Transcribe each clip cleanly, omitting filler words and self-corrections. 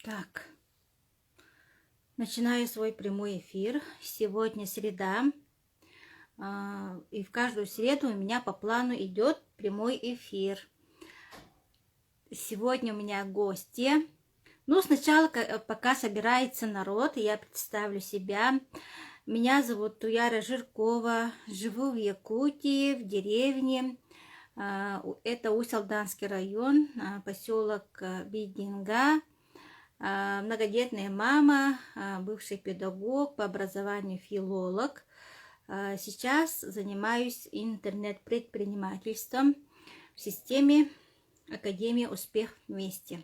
Так, начинаю свой прямой эфир. Сегодня среда, и в каждую среду у меня по плану идет прямой эфир. Сегодня у меня гости. Ну, сначала, пока собирается народ, я представлю себя. Меня зовут Туяра Жиркова, живу в Якутии, в деревне. Это Усть-Алданский район, поселок Бидинга. Многодетная мама, бывший педагог, по образованию филолог. Сейчас занимаюсь интернет-предпринимательством в системе Академии «Успех вместе».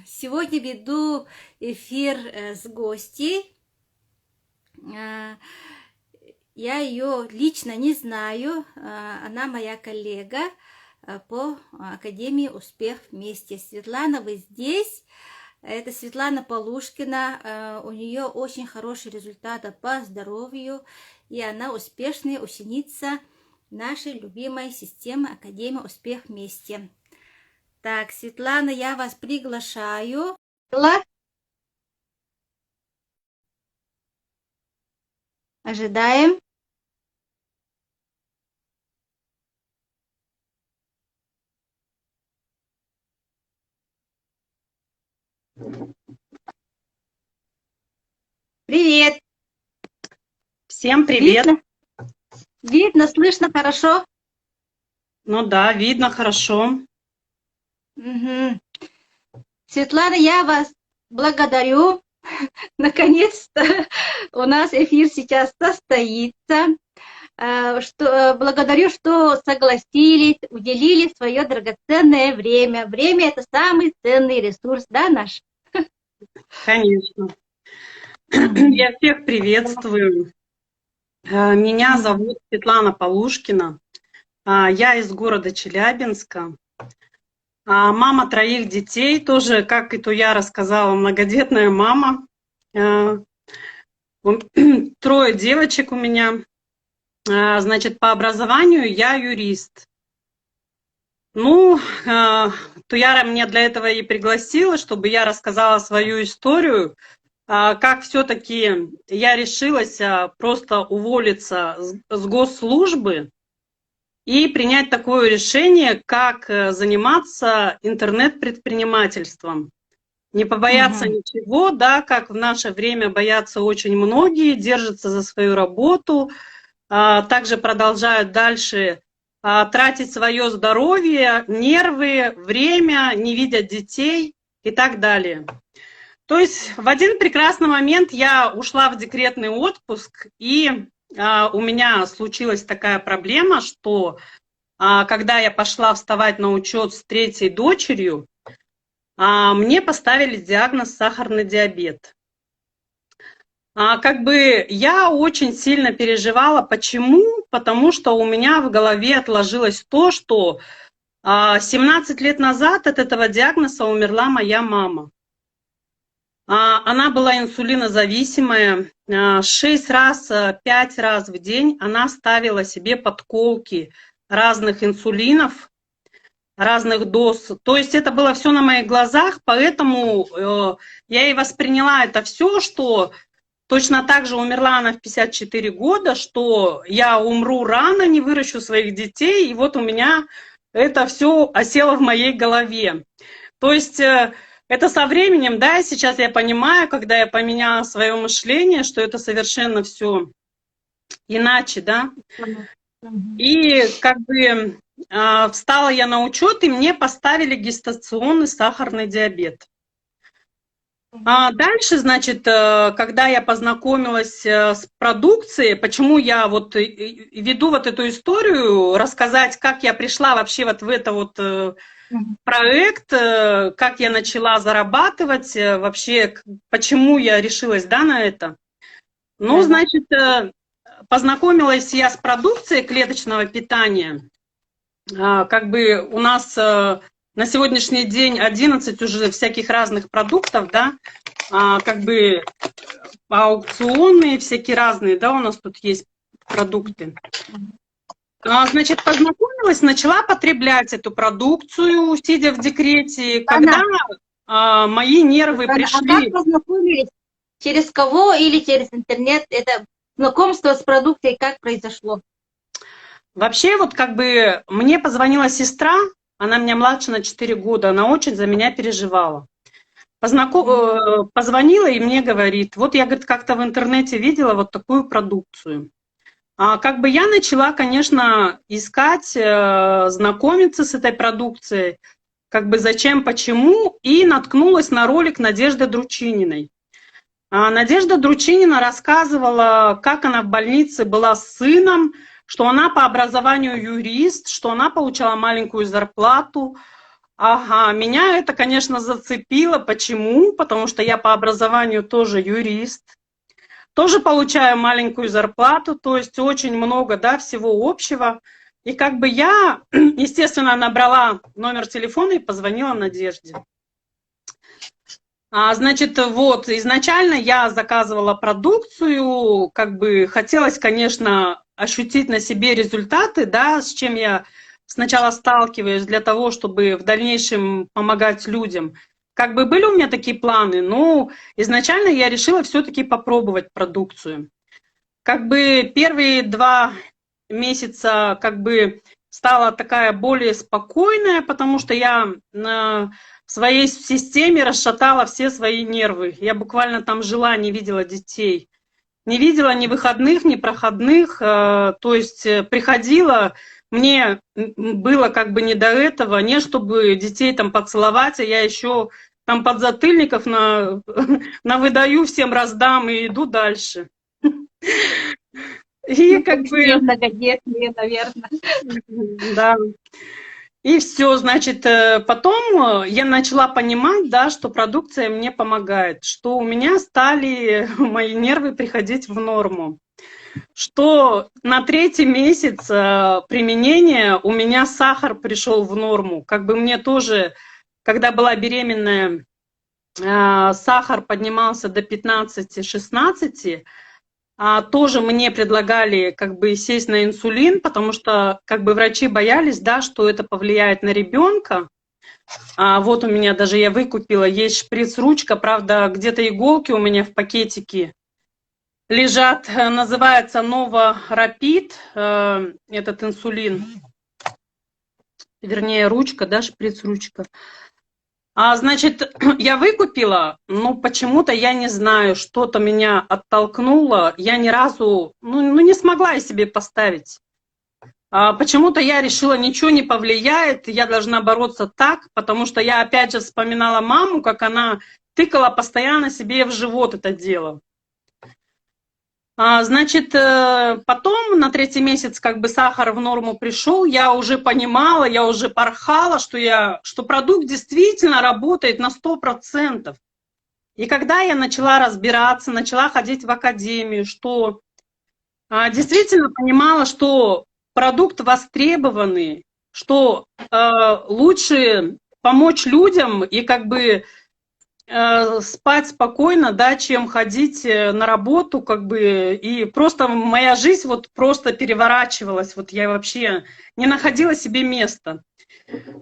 Сегодня веду эфир с гостьей. Я ее лично не знаю, она моя коллега по Академии «Успех вместе». Светлана, вы здесь? Это Светлана Полушкина. У нее очень хорошие результаты по здоровью, и она успешная ученица нашей любимой системы Академии «Успех вместе». Так, Светлана, я вас приглашаю. Ожидаем. Привет. Всем привет. Видно, слышно хорошо? Ну да, видно хорошо. Угу. Светлана, я вас благодарю. Наконец-то у нас эфир сейчас состоится. Благодарю, что согласились, уделили свое драгоценное время. Время – это самый ценный ресурс, да, наш? Конечно. Я всех приветствую. Меня зовут Светлана Полушкина. Я из города Челябинска. Мама 3 детей, тоже, как и Туя рассказала, многодетная мама. 3 девочек у меня. Значит, по образованию я юрист. Ну, Туяра меня для этого и пригласила, чтобы я рассказала свою историю, как все-таки я решилась просто уволиться с госслужбы и принять такое решение, как заниматься интернет-предпринимательством. Не побояться ничего, да, как в наше время боятся очень многие, держатся за свою работу, также продолжают дальше тратить свое здоровье, нервы, время, не видят детей и так далее. То есть в один прекрасный момент я ушла в декретный отпуск, и у меня случилась такая проблема, что когда я пошла вставать на учет с 3-й дочерью, мне поставили диагноз сахарный диабет. Как бы я очень сильно переживала. Почему? Потому что у меня в голове отложилось то, что 17 лет назад от этого диагноза умерла моя мама. Она была инсулинозависимая. 6 раз, 5 раз в день она ставила себе подколки разных инсулинов, разных доз. То есть это было все на моих глазах, поэтому я и восприняла это все, что точно так же умерла она в 54 года, что я умру рано, не выращу своих детей, и вот у меня это все осело в моей голове. То есть это со временем, да, сейчас я понимаю, когда я поменяла свое мышление, что это совершенно все иначе, да. И как бы встала я на учет, и мне поставили гестационный сахарный диабет. Дальше, значит, когда я познакомилась с продукцией, почему я вот веду вот эту историю, рассказать, как я пришла вообще вот в это вот проект, как я начала зарабатывать, вообще, почему я решилась, да, на это. Ну, значит, познакомилась я с продукцией клеточного питания. Как бы у нас на сегодняшний день 11 уже всяких разных продуктов, да, как бы аукционные, всякие разные, да, у нас тут есть продукты. Значит, познакомилась, начала потреблять эту продукцию, сидя в декрете. Когда мои нервы А как пришли. познакомились? Через кого или через интернет? Это знакомство с продукцией как произошло? Вообще, вот как бы мне позвонила сестра, она меня младше на 4 года, она очень за меня переживала. Позвонила и мне говорит, вот я, говорит, как-то в интернете видела вот такую продукцию. Как бы я начала, конечно, искать, знакомиться с этой продукцией, как бы зачем, почему, и наткнулась на ролик Надежды Дручининой. Надежда Дручинина рассказывала, как она в больнице была с сыном, что она по образованию юрист, что она получала маленькую зарплату. Ага, меня это, конечно, зацепило. Почему? Потому что я по образованию тоже юрист, тоже получаю маленькую зарплату, то есть очень много, да, всего общего. И как бы я, естественно, набрала номер телефона и позвонила Надежде. Значит, вот, изначально я заказывала продукцию, как бы хотелось, конечно, ощутить на себе результаты, да, с чем я сначала сталкиваюсь для того, чтобы в дальнейшем помогать людям. Как бы были у меня такие планы, но изначально я решила все-таки попробовать продукцию. Как бы первые 2 месяца как бы стала такая более спокойная, потому что я в своей системе расшатала все свои нервы. Я буквально там жила, не видела детей. Не видела ни выходных, ни проходных. То есть приходила, мне было как бы не до этого, не чтобы детей там поцеловать, а я еще там подзатыльников навыдаю, всем раздам и иду дальше. И как бы... Многодетные, наверное. Да. И все, значит, потом я начала понимать, да, что продукция мне помогает, что у меня стали мои нервы приходить в норму, что на 3-й месяц применения у меня сахар пришел в норму. Как бы мне тоже, когда была беременная, сахар поднимался до 15-16, тоже мне предлагали как бы сесть на инсулин, потому что как бы врачи боялись, да, что это повлияет на ребенка. Вот у меня даже я выкупила, есть шприц-ручка, правда, где-то иголки у меня в пакетике лежат, называется Nova Rapid, этот инсулин, вернее ручка, да, шприц-ручка. Значит, я выкупила, но почему-то я не знаю, что-то меня оттолкнуло, я ни разу, не смогла я себе поставить. Почему-то я решила, ничего не повлияет, я должна бороться так, потому что я опять же вспоминала маму, как она тыкала постоянно себе в живот это дело. Значит, потом на 3-й месяц как бы сахар в норму пришел, я уже понимала, я уже порхала, что продукт действительно работает на 100%. И когда я начала разбираться, начала ходить в академию, что действительно понимала, что продукт востребованный, что лучше помочь людям и как бы спать спокойно, да, чем ходить на работу, как бы, и просто моя жизнь вот просто переворачивалась, вот я вообще не находила себе места.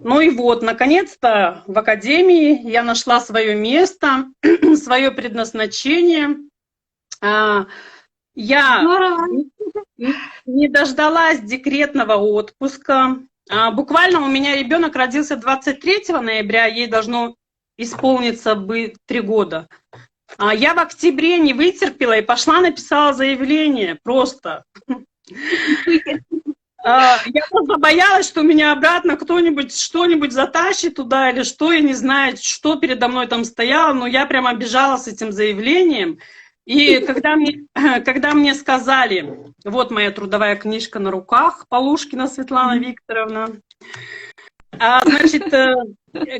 Ну и вот, наконец-то в академии я нашла свое место, свое предназначение. Я не дождалась декретного отпуска. Буквально у меня ребенок родился 23 ноября, ей должно исполнится бы 3 года. Я в октябре не вытерпела и пошла, написала заявление просто. Я просто боялась, что меня обратно кто-нибудь что-нибудь затащит туда или что, я не знаю, что передо мной там стояло, но я прямо бежала с этим заявлением. И когда мне сказали, вот моя трудовая книжка на руках, Полушкина Светлана Викторовна, значит,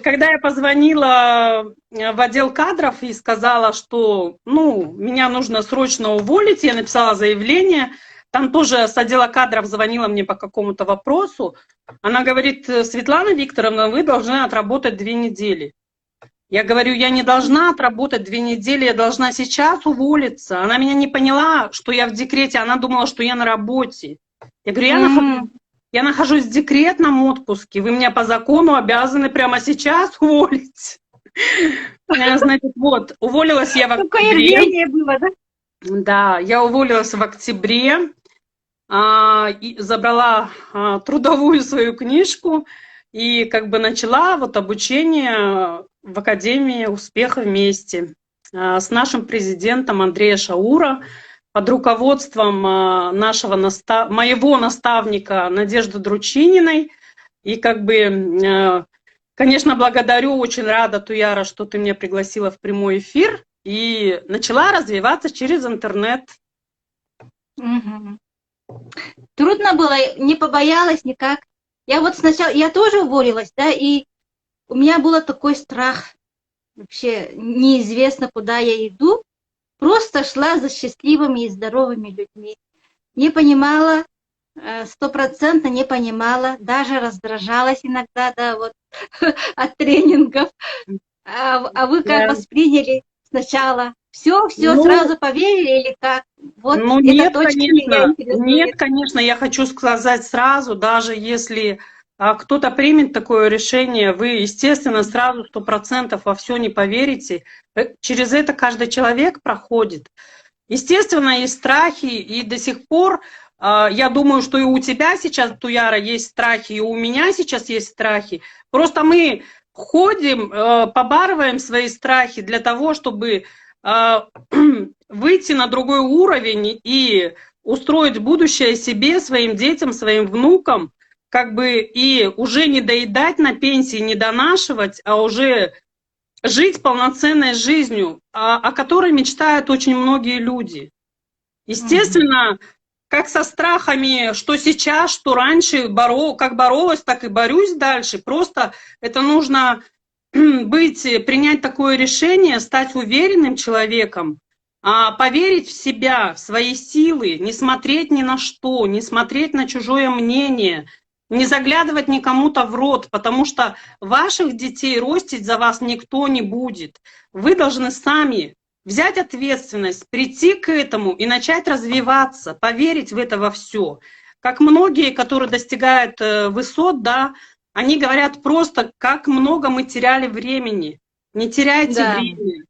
когда я позвонила в отдел кадров и сказала, что меня нужно срочно уволить, я написала заявление, там тоже с отдела кадров звонила мне по какому-то вопросу, она говорит, Светлана Викторовна, вы должны отработать 2 недели. Я говорю, я не должна отработать 2 недели, я должна сейчас уволиться. Она меня не поняла, что я в декрете, она думала, что я на работе. Я говорю, я нахожусь в декретном отпуске, вы меня по закону обязаны прямо сейчас уволить. Значит, вот, уволилась я в Какое октябре. рвение было, да? Да, я уволилась в октябре, и забрала трудовую свою книжку и как бы начала вот обучение в Академии успеха вместе с нашим президентом Андрея Шаура под руководством моего наставника Надежды Дручининой. И как бы, конечно, благодарю, очень рада, Туяра, что ты меня пригласила в прямой эфир и начала развиваться через интернет. Мгм. Трудно было, не побоялась никак. Я вот сначала, я тоже уволилась, да, и у меня был такой страх. Вообще неизвестно, куда я иду. Просто шла за счастливыми и здоровыми людьми. Не понимала, стопроцентно не понимала, даже раздражалась иногда, да, вот от тренингов. А вы как Да. восприняли сначала? Все Ну, сразу поверили или как? Вот ну эта нет, точка меня конечно, нет, интересует. конечно, я хочу сказать сразу, даже если кто-то примет такое решение, вы, естественно, сразу 100% во все не поверите. Через это каждый человек проходит. Естественно, есть страхи, и до сих пор, я думаю, что и у тебя сейчас, Туяра, есть страхи, и у меня сейчас есть страхи. Просто мы ходим, побарываем свои страхи для того, чтобы выйти на другой уровень и устроить будущее себе, своим детям, своим внукам, как бы и уже не доедать на пенсии, не донашивать, а уже жить полноценной жизнью, о которой мечтают очень многие люди. Мгм. Естественно, как со страхами, что сейчас, что раньше, как боролась, так и борюсь дальше. Просто это нужно принять такое решение, стать уверенным человеком, поверить в себя, в свои силы, не смотреть ни на что, не смотреть на чужое мнение, не заглядывать никому-то в рот, потому что ваших детей ростить за вас никто не будет. Вы должны сами взять ответственность, прийти к этому и начать развиваться, поверить в это во все. Как многие, которые достигают высот, да, они говорят просто, как много мы теряли времени. Не теряйте Да. время.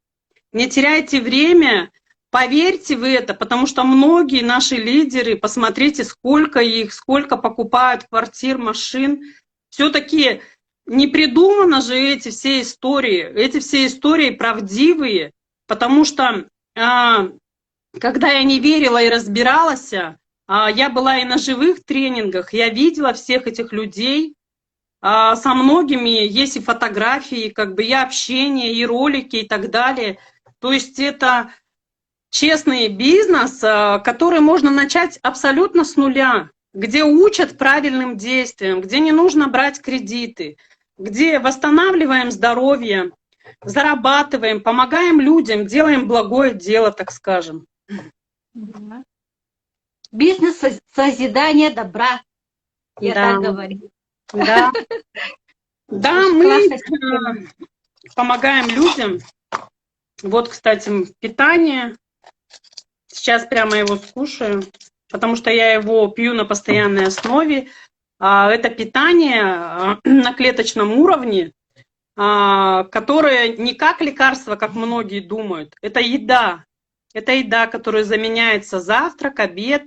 Не теряйте время, поверьте в это, потому что многие наши лидеры, посмотрите, сколько их, сколько покупают квартир, машин. Все-таки не придуманы же эти все истории. Эти все истории правдивые, потому что когда я не верила и разбиралась, я была и на живых тренингах, я видела всех этих людей, со многими есть и фотографии, как бы и общение, и ролики и так далее. То есть это честный бизнес, который можно начать абсолютно с нуля, где учат правильным действиям, где не нужно брать кредиты, где восстанавливаем здоровье, зарабатываем, помогаем людям, делаем благое дело, так скажем. Мгм. Бизнес созидания добра, я Да, так говорю. да, да, Очень мы классная система. помогаем людям. Вот, кстати, питание. Сейчас прямо его скушаю, потому что я его пью на постоянной основе. Это питание на клеточном уровне, которое не как лекарство, как многие думают. Это еда. Это еда, которая заменяется завтрак, обед.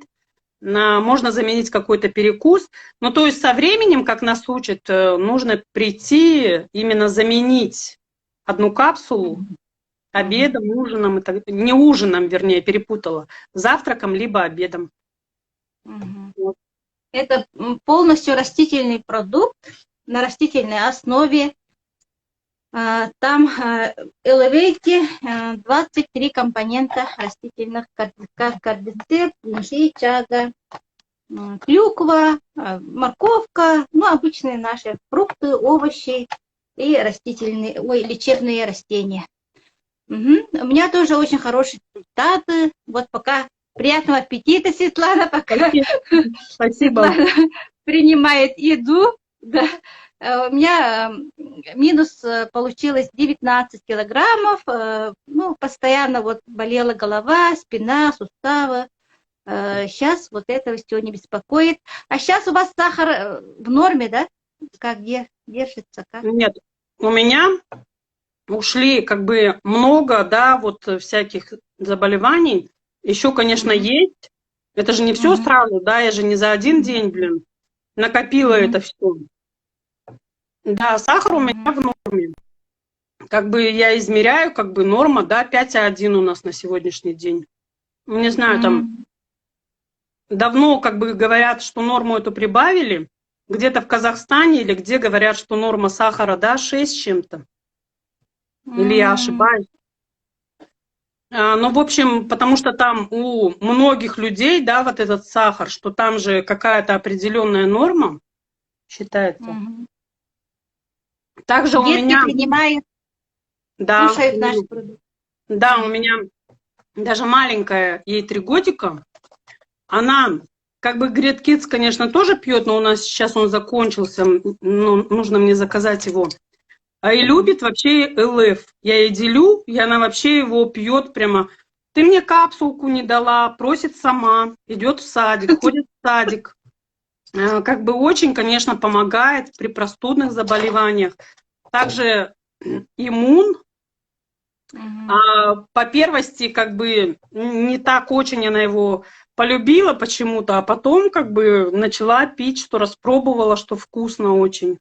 Можно заменить какой-то перекус. Ну, то есть со временем, как нас учат, нужно прийти, именно заменить одну капсулу Мгм. обедом, ужином, не ужином, вернее, перепутала, завтраком либо обедом. Мгм. Вот. Это полностью растительный продукт на растительной основе. Там Elevate 23 компонента растительных, как кардицеп, инжир, чага, клюква, морковка, ну, обычные наши фрукты, овощи и растительные, лечебные растения. Мгм. У меня тоже очень хорошие результаты. Вот пока приятного аппетита, Светлана, пока Спасибо. Спасибо. Светлана принимает еду. Да. У меня минус получилось 19 килограммов. Ну, постоянно вот болела голова, спина, суставы. Сейчас вот это все не беспокоит. А сейчас у вас сахар в норме, да? Как держится? Как? Нет, у меня ушли как бы много, да, вот всяких заболеваний. Еще, конечно, есть. Это же не все Мгм. сразу, да, я же не за один день, блин, накопила это Мгм. все. Да, сахар у меня Мгм. в норме. Как бы я измеряю, как бы норма, да, 5,1 у нас на сегодняшний день. Не знаю, там М. давно как бы говорят, что норму эту прибавили. Где-то в Казахстане или где говорят, что норма сахара, да, 6 с чем-то. Или я М. ошибаюсь. Ну, в общем, потому что там у многих людей, да, вот этот сахар, что там же какая-то определенная норма считается. Мгм. Также у Детки меня, принимают, да, кушают наши продукты. да, у Мгм. меня даже маленькая, ей 3 годика, она, как бы Грет Кидс, конечно, тоже пьет, но у нас сейчас он закончился, ну, нужно мне заказать его. А и любит вообще ЛФ. Я ей делю, и она вообще его пьет прямо. Ты мне капсулку не дала, просит сама, идет в садик, ходит в садик. Как бы очень, конечно, помогает при простудных заболеваниях. Также иммун. Мгм. По первости, как бы не так очень она его полюбила почему-то, а потом как бы начала пить, что распробовала, что вкусно очень.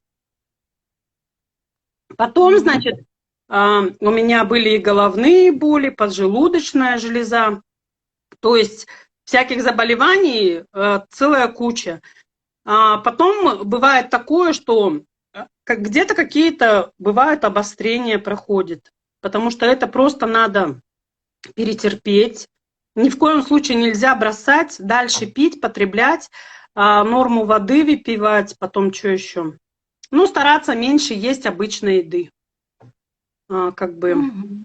Потом, Мгм. значит, у меня были и головные боли, поджелудочная железа, то есть всяких заболеваний целая куча. Потом бывает такое, что где-то какие-то бывают обострения проходят, потому что это просто надо перетерпеть. Ни в коем случае нельзя бросать, дальше пить, потреблять, норму воды выпивать, потом что еще? Ну, стараться меньше есть обычной еды, как бы. Мгм.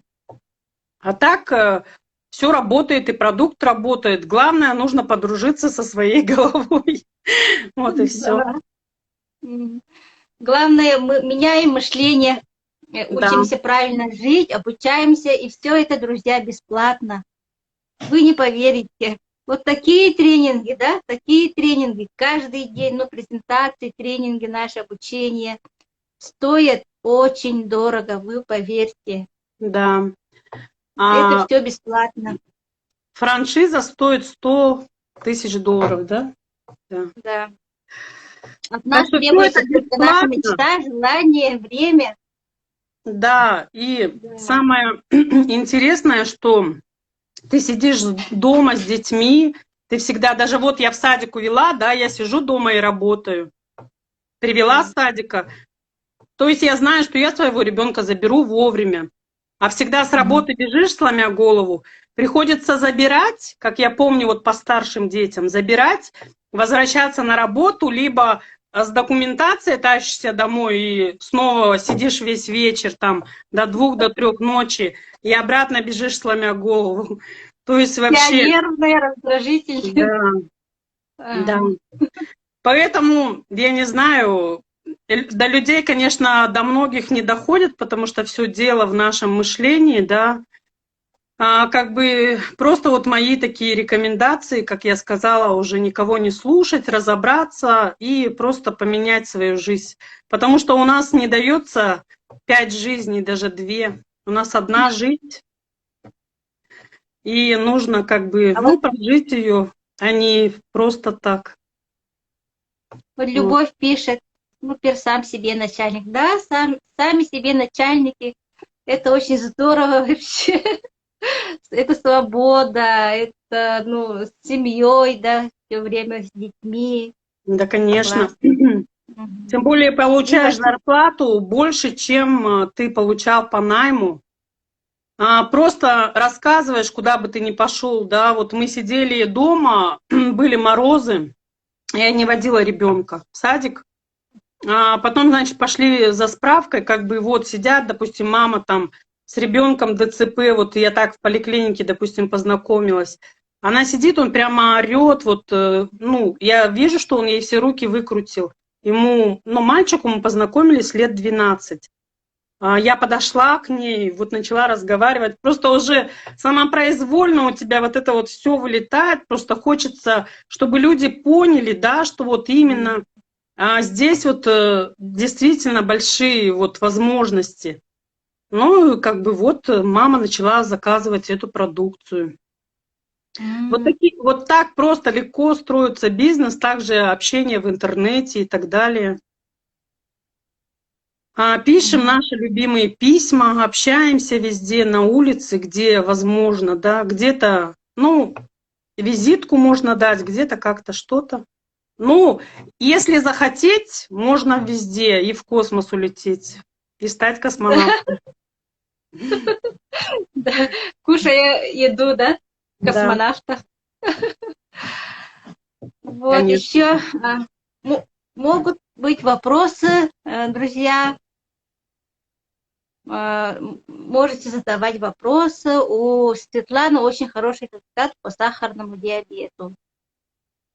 А так все работает, и продукт работает. Главное, нужно подружиться со своей головой. Вот и все. Да. М. Главное, мы меняем мышление, Да, учимся правильно жить, обучаемся, и все это, друзья, бесплатно. Вы не поверите. Вот такие тренинги, да, такие тренинги каждый день, ну, презентации, тренинги, наше обучение стоят очень дорого, вы поверьте. да. Это А все бесплатно, франшиза стоит 100 000 долларов, да? Да. да. От Так нас что все это требуется только наша бесплатно. мечта, желание, время. Да, и Да. самое интересное, что ты сидишь дома с детьми, ты всегда, даже вот я в садик увела, да, я сижу дома и работаю. Привела с садика. То есть я знаю, что я своего ребенка заберу вовремя. А всегда с Мгм. работы бежишь, сломя голову, приходится забирать, как я помню, вот по старшим детям, забирать, возвращаться на работу, либо с документацией тащишься домой и снова сидишь весь вечер там до 2 до 3 ночи и обратно бежишь, сломя голову. То есть Я вообще, нервная, раздражительная. да, да. А, Поэтому, я не знаю, до людей, конечно, до многих не доходит, потому что все дело в нашем мышлении, да. Как бы просто вот мои такие рекомендации, как я сказала, уже никого не слушать, разобраться и просто поменять свою жизнь. Потому что у нас не дается 5 жизней, даже 2. У нас одна жизнь, и нужно как бы, а вот, ну, прожить ее, а не просто так. вот Вот. Любовь пишет, ну, сам себе начальник. Да, сами себе начальники. Это очень здорово вообще. Это свобода, это, ну, с семьей, да, все время с детьми. Да, конечно. Классно. Мгм. Тем более И получаешь вообще, зарплату больше, чем ты получал по найму. Просто рассказываешь, куда бы ты ни пошел, да. Вот мы сидели дома, были морозы, я не водила ребенка в садик. Потом, значит, пошли за справкой, как бы вот сидят, допустим, мама там с ребенком ДЦП, вот я так в поликлинике, допустим, познакомилась. Она сидит, он прямо орет, вот, ну, я вижу, что он ей все руки выкрутил. Ему, ну, мальчику мы познакомились лет 12. Я подошла к ней, вот начала разговаривать. Просто уже самопроизвольно у тебя вот это вот все вылетает. Просто хочется, чтобы люди поняли, да, что вот именно здесь вот действительно большие вот возможности. Ну, как бы вот мама начала заказывать эту продукцию. Вот так просто легко строится бизнес, также общение в интернете и так далее. Пишем наши любимые письма, общаемся везде, на улице, где возможно, да, где-то, ну, визитку можно дать, где-то как-то что-то. Ну, если захотеть, можно везде и в космос улететь, и стать космонавтом. Да, кушая еду, да, Да, космонавта. Вот конечно. еще могут быть вопросы, друзья. Можете задавать вопросы. У Светланы очень хороший результат по сахарному диабету.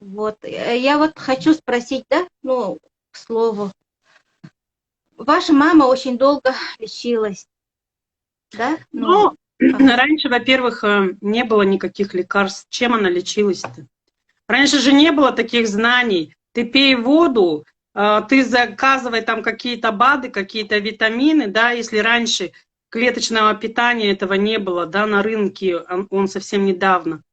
Вот. Я вот хочу спросить, да, ну, к слову. Ваша мама очень долго лечилась, да? Ну, Ага. раньше, во-первых, не было никаких лекарств. Чем она лечилась-то? Раньше же не было таких знаний. Ты пей воду, ты заказывай там какие-то БАДы, какие-то витамины, да, если раньше клеточного питания этого не было, да, на рынке, он совсем недавно.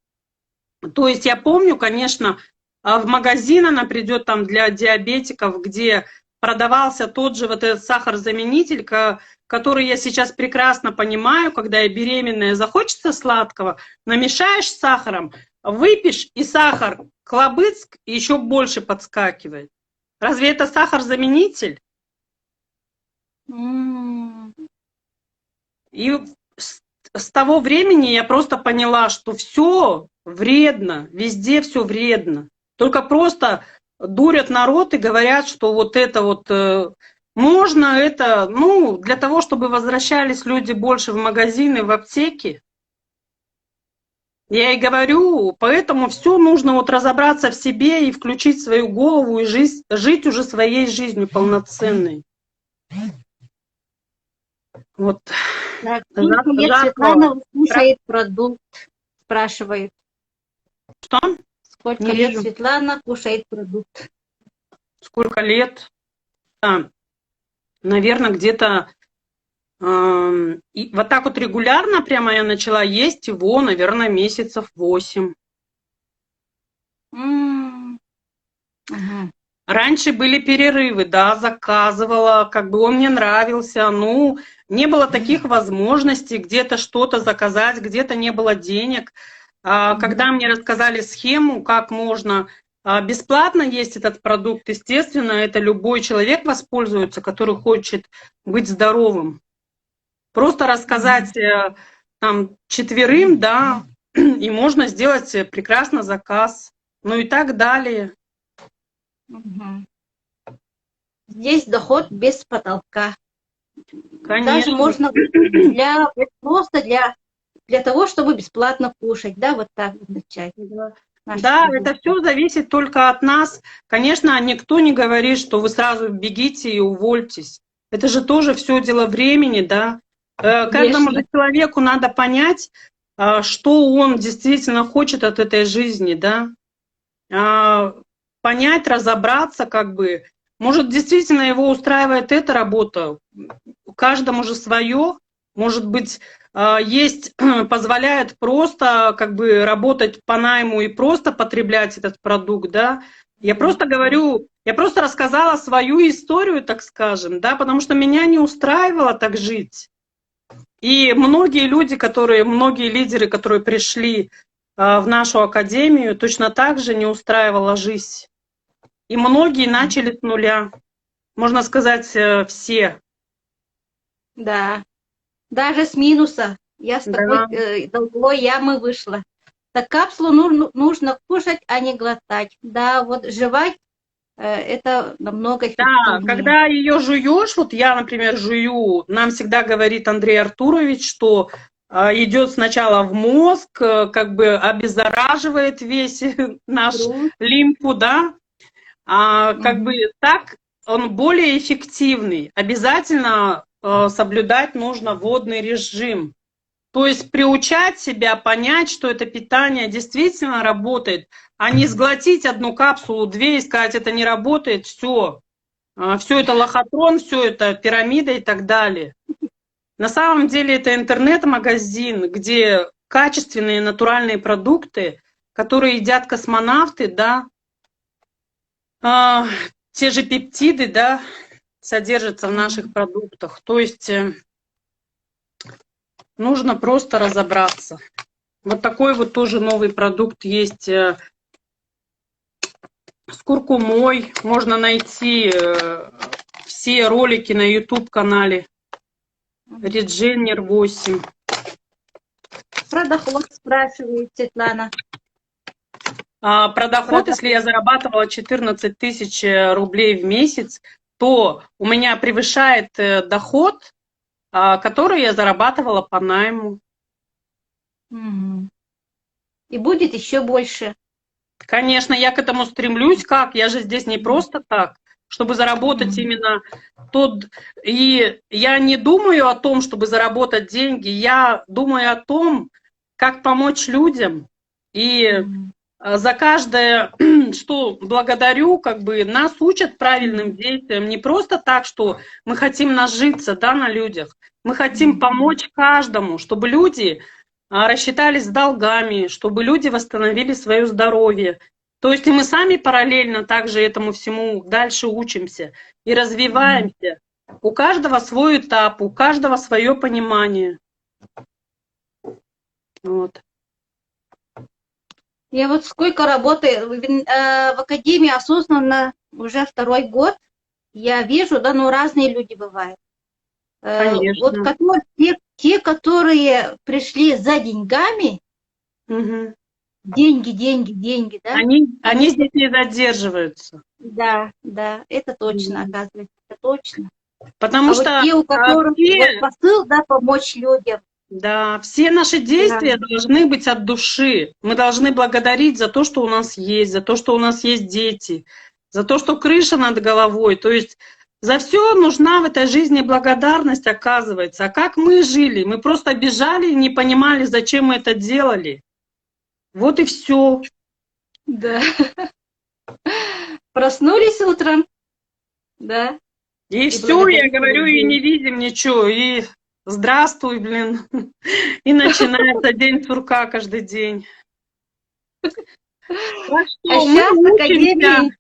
То есть я помню, конечно, в магазин она придет там для диабетиков, где продавался тот же вот этот сахарозаменитель, который я сейчас прекрасно понимаю, когда я беременная, захочется сладкого, намешаешь с сахаром, выпьешь, и сахар клобыцк еще больше подскакивает. Разве это сахарозаменитель? И с того времени я просто поняла, что все вредно, везде все вредно. Только просто дурят народ и говорят, что вот это вот можно, это, ну, для того, чтобы возвращались люди больше в магазины, в аптеки. Я и говорю, поэтому все нужно вот разобраться в себе и включить свою голову и жить уже своей жизнью полноценной. Вот. Так, сколько лет Светлана кушает продукт? Спрашивают. Что? Сколько Не лет вижу. Светлана кушает продукт? Сколько лет? Наверное, где-то и вот так вот регулярно прямо я начала есть его, наверное, месяцев 8. Ага. Раньше были перерывы, да, заказывала, как бы он мне нравился, ну, не было таких возможностей где-то что-то заказать, где-то не было денег. Когда мне рассказали схему, как можно бесплатно есть этот продукт, естественно, это любой человек воспользуется, который хочет быть здоровым. Просто рассказать там 4, да, и можно сделать прекрасно заказ, ну и так далее. Здесь доход без потолка. Конечно. Даже можно просто для того, чтобы бесплатно кушать, да, вот так вот начать. Да, это все зависит только от нас. Конечно, никто не говорит, что вы сразу бегите и увольтесь. Это же тоже все дело времени, да. Каждому же человеку надо понять, что он действительно хочет от этой жизни, да. Понять, разобраться, как бы. Может, действительно его устраивает эта работа, каждому же свое. Может быть, есть, позволяет просто как бы работать по найму и просто потреблять этот продукт, да. Я просто говорю, я просто рассказала свою историю, так скажем, да, потому что меня не устраивало так жить. И многие люди, многие лидеры, которые пришли в нашу академию, точно так же не устраивала жизнь. И многие начали с нуля. Можно сказать, все. Да. Даже с минуса. Я с такой долговой ямы вышла. Так капсулу нужно кушать, а не глотать. Да, вот жевать это намного эффективнее. Да, когда ее жуешь, вот я, например, жую, нам всегда говорит Андрей Артурович, что идет сначала в мозг, как бы обеззараживает весь наш лимфу, да, как бы так он более эффективный. Обязательно соблюдать нужно водный режим. То есть приучать себя, понять, что это питание действительно работает, а не сглотить одну капсулу, 2 и сказать, это не работает, все это лохотрон, все это пирамида и так далее. На самом деле это интернет-магазин, где качественные натуральные продукты, которые едят космонавты, да, а, те же пептиды, да, содержатся в наших продуктах. То есть нужно просто разобраться. Вот такой вот тоже новый продукт есть с куркумой. Можно найти все ролики на YouTube-канале Редженер 8. Про доход спрашивает Светлана. Про доход, если я зарабатывала 14 тысяч рублей в месяц, то у меня превышает доход, который я зарабатывала по найму. И будет еще больше. Конечно, я к этому стремлюсь. Как? Я же здесь не просто так, чтобы заработать именно тот... И я не думаю о том, чтобы заработать деньги. Я думаю о том, как помочь людям. И за каждое, что благодарю, как бы нас учат правильным действиям. Не просто так, что мы хотим нажиться, да, на людях. Мы хотим помочь каждому, чтобы люди рассчитались с долгами, чтобы люди восстановили свое здоровье. То есть и мы сами параллельно также этому всему дальше учимся и развиваемся. У каждого свой этап, у каждого свое понимание. Вот. Я вот сколько работаю в академии осознанно уже 2-й год, я вижу, да, ну разные люди бывают. Конечно. Вот те, которые пришли за деньгами, деньги, да? Они здесь не задерживаются. Да, это точно, оказывается, это точно. Потому что вот те, у которых вот посыл, да, помочь людям. Да, все наши действия должны быть от души. Мы должны благодарить за то, что у нас есть, за то, что у нас есть дети, за то, что крыша над головой. То есть за все нужна в этой жизни благодарность, оказывается. А как мы жили? Мы просто бежали и не понимали, зачем мы это делали. Вот и все. Да. Проснулись утром, да. И все, я говорю, и не видим ничего. И здравствуй, блин. И начинается день сурка каждый день. А сейчас в академии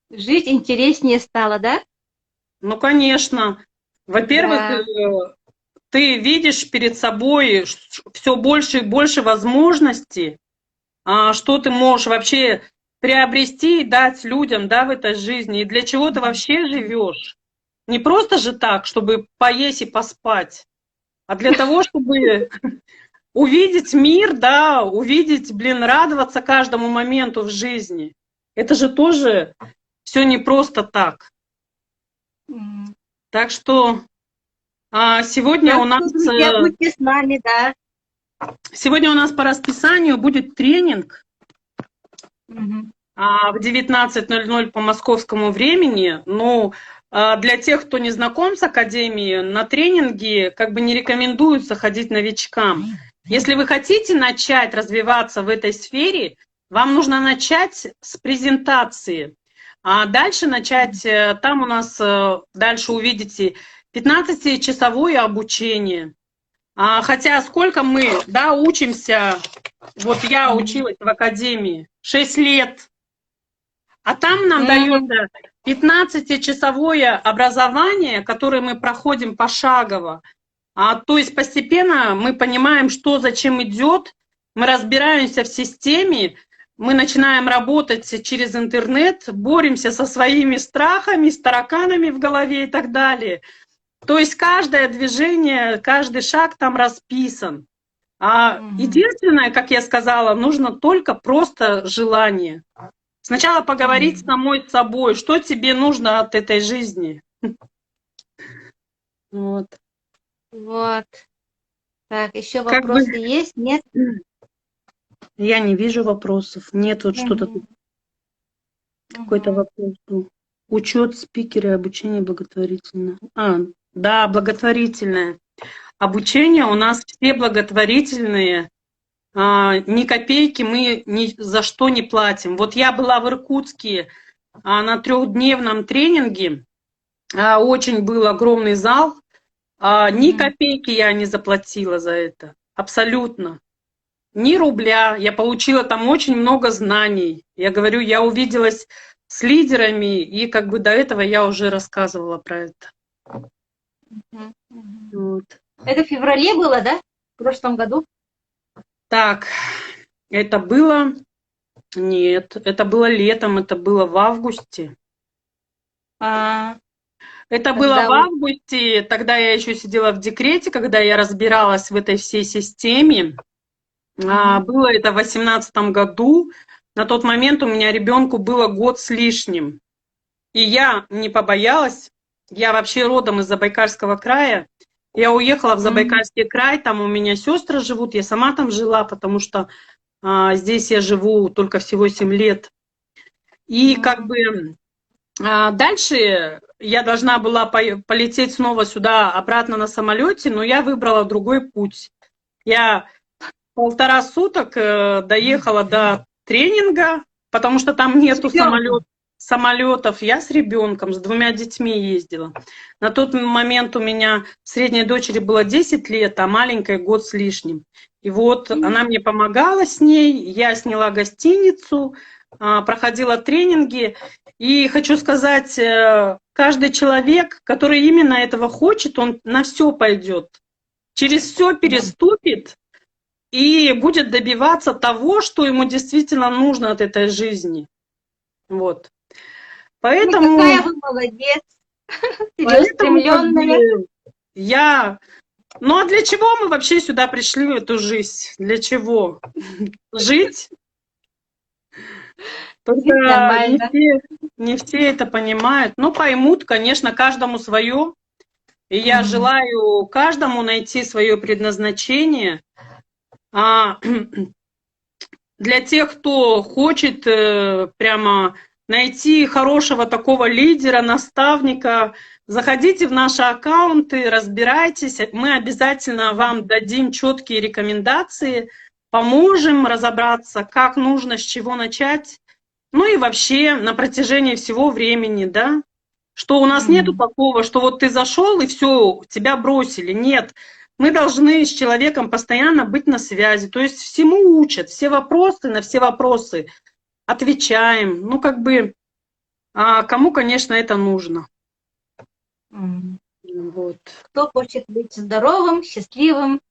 жить интереснее стало, да? Ну, конечно. Во-первых, ты видишь перед собой все больше и больше возможностей, что ты можешь вообще приобрести и дать людям, да, в этой жизни. И для чего ты вообще живешь? Не просто же так, чтобы поесть и поспать, а для того, чтобы увидеть мир, да, увидеть, радоваться каждому моменту в жизни. Это же тоже все не просто так. Так что сегодня у нас... Будьте с нами, да. Сегодня у нас по расписанию будет тренинг в 19:00 по московскому времени. Ну, для тех, кто не знаком с академией, на тренинги как бы не рекомендуется ходить новичкам. Если вы хотите начать развиваться в этой сфере, вам нужно начать с презентации. А дальше начать, там у нас дальше увидите 15-часовое обучение. Хотя сколько мы, да, учимся, вот я училась в академии 6 лет, а там нам дается 15-часовое образование, которое мы проходим пошагово. То есть постепенно мы понимаем, что зачем идет, мы разбираемся в системе, мы начинаем работать через интернет, боремся со своими страхами, с тараканами в голове и так далее. То есть каждое движение, каждый шаг там расписан. Единственное, как я сказала, нужно только просто желание. Сначала поговорить с самой собой, что тебе нужно от этой жизни. Вот. Так, еще вопросы есть? Нет? Я не вижу вопросов. Нет, вот что-то тут. Какой-то вопрос был. Учет спикера и обучение благотворительное. Да, благотворительное. Обучение у нас все благотворительные. Ни копейки мы ни за что не платим. Вот я была в Иркутске на 3-дневном тренинге. Очень был огромный зал. Ни копейки я не заплатила за это. Абсолютно. Ни рубля. Я получила там очень много знаний. Я говорю, я увиделась с лидерами, и как бы до этого я уже рассказывала про это. Вот. Это в феврале было, да? В прошлом году? Так, это было... Нет, это было летом, это было в августе. Это было в августе, тогда я еще сидела в декрете, когда я разбиралась в этой всей системе. Было это в 2018 году. На тот момент у меня ребенку было год с лишним. И я не побоялась. Я вообще родом из Забайкальского края. Я уехала в Забайкальский край, там у меня сестры живут, я сама там жила, потому что здесь я живу только всего 7 лет. И как бы дальше я должна была полететь снова сюда, обратно на самолете, но я выбрала другой путь. Я 1,5 суток доехала до тренинга, потому что там нету самолетов. Я с ребенком, с 2 детьми ездила. На тот момент у меня средней дочери было 10 лет, а маленькой год с лишним. И вот она мне помогала с ней, я сняла гостиницу, проходила тренинги. И хочу сказать, каждый человек, который именно этого хочет, он на все пойдет, через все переступит и будет добиваться того, что ему действительно нужно от этой жизни. Вот. Поэтому... Какая вы молодец! Целеустремленная. Я... Ну а для чего мы вообще сюда пришли, в эту жизнь? Для чего? Жить? Только не все это понимают. Но поймут, конечно, каждому свое. И я желаю каждому найти свое предназначение. Для тех, кто хочет прямо найти хорошего такого лидера, наставника, заходите в наши аккаунты, разбирайтесь. Мы обязательно вам дадим четкие рекомендации, поможем разобраться, как нужно, с чего начать. Ну и вообще на протяжении всего времени, да, что у нас нету такого, что вот ты зашел и все, тебя бросили. Нет, мы должны с человеком постоянно быть на связи, то есть всему учат, все вопросы, на все вопросы отвечаем. Ну как бы, кому, конечно, это нужно. Вот. Кто хочет быть здоровым, счастливым.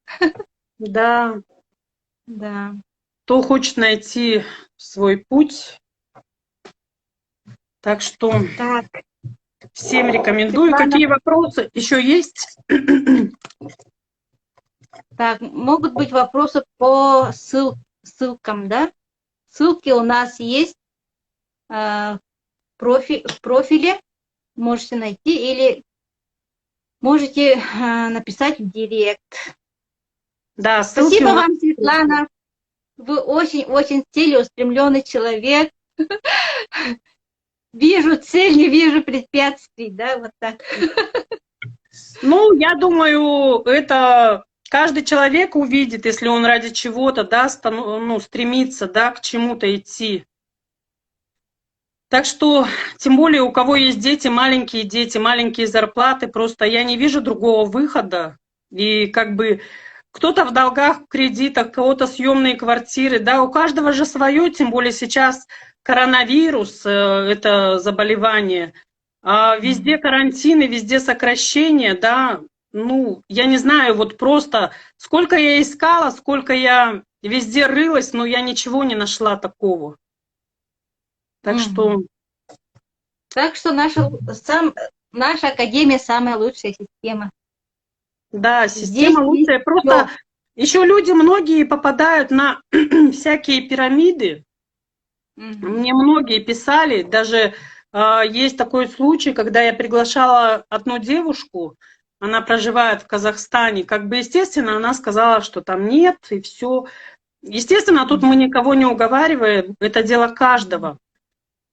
Да. Да. Кто хочет найти свой путь. Так что всем рекомендую. Светлана. Какие вопросы еще есть? Так, могут быть вопросы по ссылкам, да? Ссылки у нас есть в профиле. Можете найти или можете написать в директ. Да, спасибо вам, Светлана. Вы очень-очень целеустремленный человек. Вижу цель, не вижу препятствий, да, вот так. Ну, я думаю, это каждый человек увидит, если он ради чего-то, да, стремится, да, к чему-то идти. Так что, тем более, у кого есть дети, маленькие зарплаты, просто я не вижу другого выхода. И как бы кто-то в долгах, в кредитах, кого-то съемные квартиры, да, у каждого же свое, тем более сейчас коронавирус, это заболевание, везде карантины, везде сокращения, да, ну, я не знаю, вот просто сколько я искала, сколько я везде рылась, но я ничего не нашла такого. Так что... наша академия самая лучшая система. Да, система лучшая. Просто еще люди многие попадают на всякие пирамиды. Мне многие писали, даже есть такой случай, когда я приглашала одну девушку, она проживает в Казахстане, как бы, естественно, она сказала, что там нет, и все. Естественно, тут мы никого не уговариваем, это дело каждого.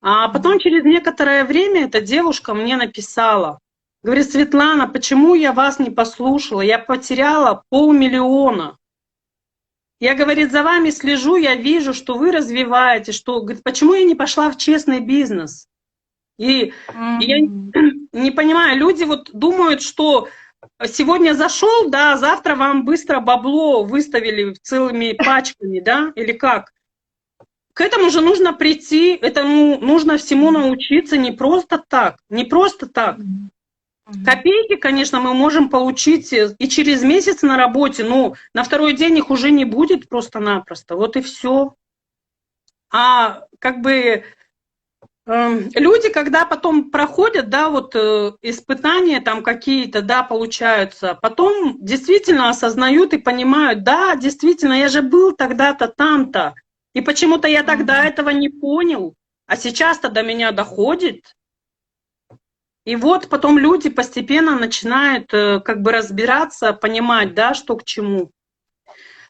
А потом через некоторое время эта девушка мне написала, говорит: Светлана, почему я вас не послушала? Я потеряла 500 000. Я, говорит, за вами слежу, я вижу, что вы развиваете, что, говорит, почему я не пошла в честный бизнес? И я не понимаю, люди вот думают, что сегодня зашел, да, завтра вам быстро бабло выставили целыми пачками, да, или как? К этому же нужно прийти, этому нужно всему научиться не просто так, не просто так. Копейки, конечно, мы можем получить и через месяц на работе, но на второй день их уже не будет просто-напросто, вот и все. А как бы люди, когда потом проходят, да, вот испытания там какие-то, да, получаются, потом действительно осознают и понимают, да, действительно, я же был тогда-то там-то, и почему-то я тогда этого не понял, а сейчас-то до меня доходит. И вот потом люди постепенно начинают как бы разбираться, понимать, да, что к чему.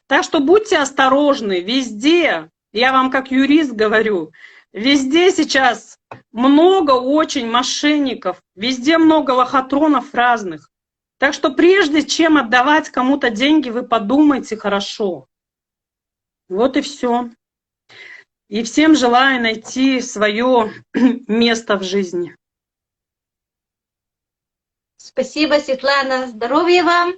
Так что будьте осторожны везде. Я вам как юрист говорю, везде сейчас много очень мошенников, везде много лохотронов разных. Так что прежде чем отдавать кому-то деньги, вы подумайте хорошо. Вот и все. И всем желаю найти свое место в жизни. Спасибо, Светлана. Здоровья вам.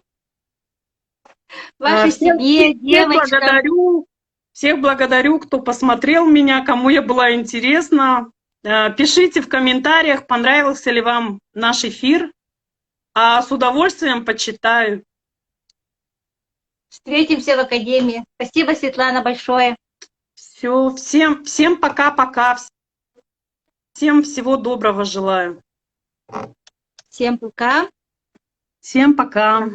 Вашей Всех, семье, всех девочкам. всех благодарю, кто посмотрел меня, кому я была интересна. Пишите в комментариях, понравился ли вам наш эфир, а с удовольствием почитаю. Встретимся в академии. Спасибо, Светлана, большое. Все, всем пока-пока, всем всего доброго желаю. Всем пока. Всем пока.